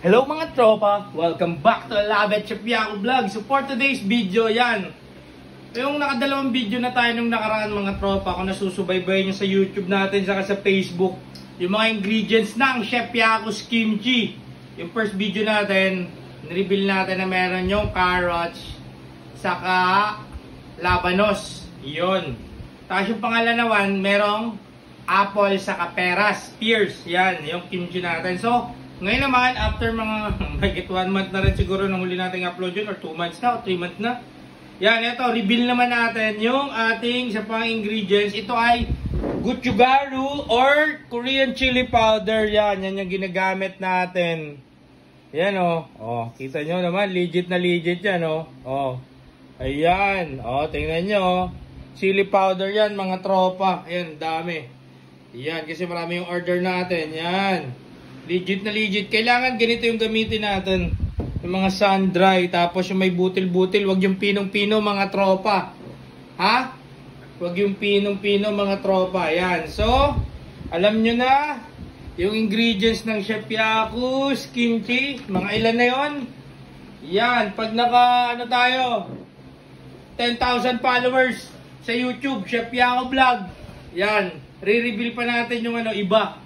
Hello mga tropa! Welcome back to Labet Chef Yaku Vlog. So for today's video, yan. Yung nakadalawang video na tayo nung nakaraan mga tropa, kung nasusubaybay nyo sa YouTube natin saka sa Facebook, yung mga ingredients ng Chef Yaku's Kimchi. Yung first video natin, nireveal natin na meron yung carrots saka labanos. Yun. Tapos yung pangalawan, merong apple saka peras, pears. Yan, yung kimchi natin. So, ngayon naman, after mga mahigit 1 month na rin siguro nang huli nating upload yun, or 2 months na, or 3 months na. Yan, ito, reveal naman natin yung ating sa pang ingredients. Ito ay gochugaru or Korean chili powder. Yan, yan yung ginagamit natin. Yan oh, kita nyo naman, legit na legit yan oh. Ayan, tingnan nyo chili powder yan mga tropa. Ayan, dami. Yan, kasi marami yung order natin. Yan. Legit na legit. Kailangan ganito yung gamitin natin. Yung mga sun-dry. Tapos yung may butil-butil. Huwag yung pinong-pino mga tropa. Ha? Huwag yung pinong-pino mga tropa. Yan. So, alam nyo na yung ingredients ng Chef Yaku's Kimchi. Mga ilan na yon? Yan. Pag naka, tayo? 10,000 followers sa YouTube. Chef Yaku Vlog. Yan. Re-reveal pa natin yung iba.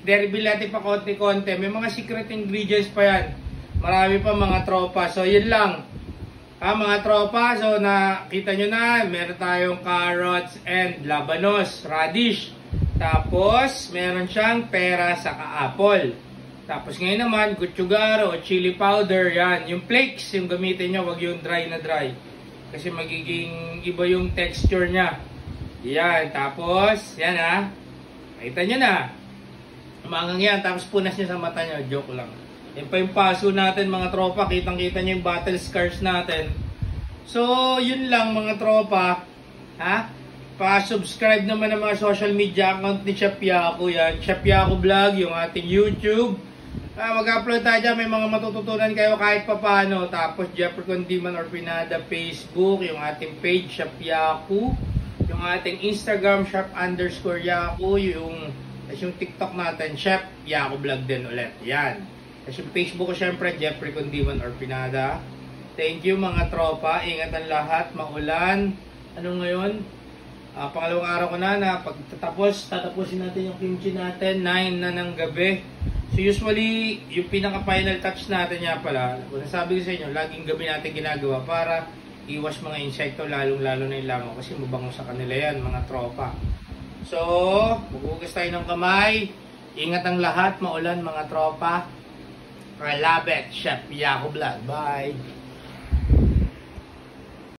I-reveal natin pa konti-konti. May mga secret ingredients pa yan. Marami pa mga tropa. So, yun lang. Mga tropa. So, nakita nyo na. Meron tayong carrots and labanos. Radish. Tapos, meron siyang pera saka apple. Tapos, ngayon naman, gochugaru o chili powder. Yan. Yung flakes, yung gamitin nyo. Huwag yung dry na dry. Kasi magiging iba yung texture nya. Yan. Tapos, yan Nakita nyo na. Umangang yan, tapos punas niya sa mata niya. Joke lang. Yan pa yung paso natin mga tropa. Kitang-kita niyo yung battle scars natin. So, yun lang mga tropa. Pa-subscribe naman ng mga social media account ni Chef Yaku. Yan, Chef Yaku Vlog, yung ating YouTube. Mag-upload tayo dyan. May mga matututunan kayo kahit papano. Tapos, Jeffrey Condiman or Pinada Facebook. Yung ating page, Chef Yaku. Yung ating Instagram, Chef_Yaku. Yung TikTok natin, Chef Yaku Vlog din ulit. Yan. Kasi yung Facebook ko syempre, Jeffrey Condiman or Pinada. Thank you mga tropa. Ingatan lahat. Maulan. Ano ngayon? Pangalawang araw ko na tatapusin natin yung kimchi natin. 9 na ng gabi. So usually, yung pinaka-final touch natin nga pala, kung nasabi ko sa inyo, laging gabi natin ginagawa para iwas mga insekto, lalong-lalo na yung langaw. Kasi mabango sa kanila yan, mga tropa. So, maghugas tayo ng kamay. Ingat ang lahat, maulan mga tropa. Labet, Chef Yaku Vlog. Bye!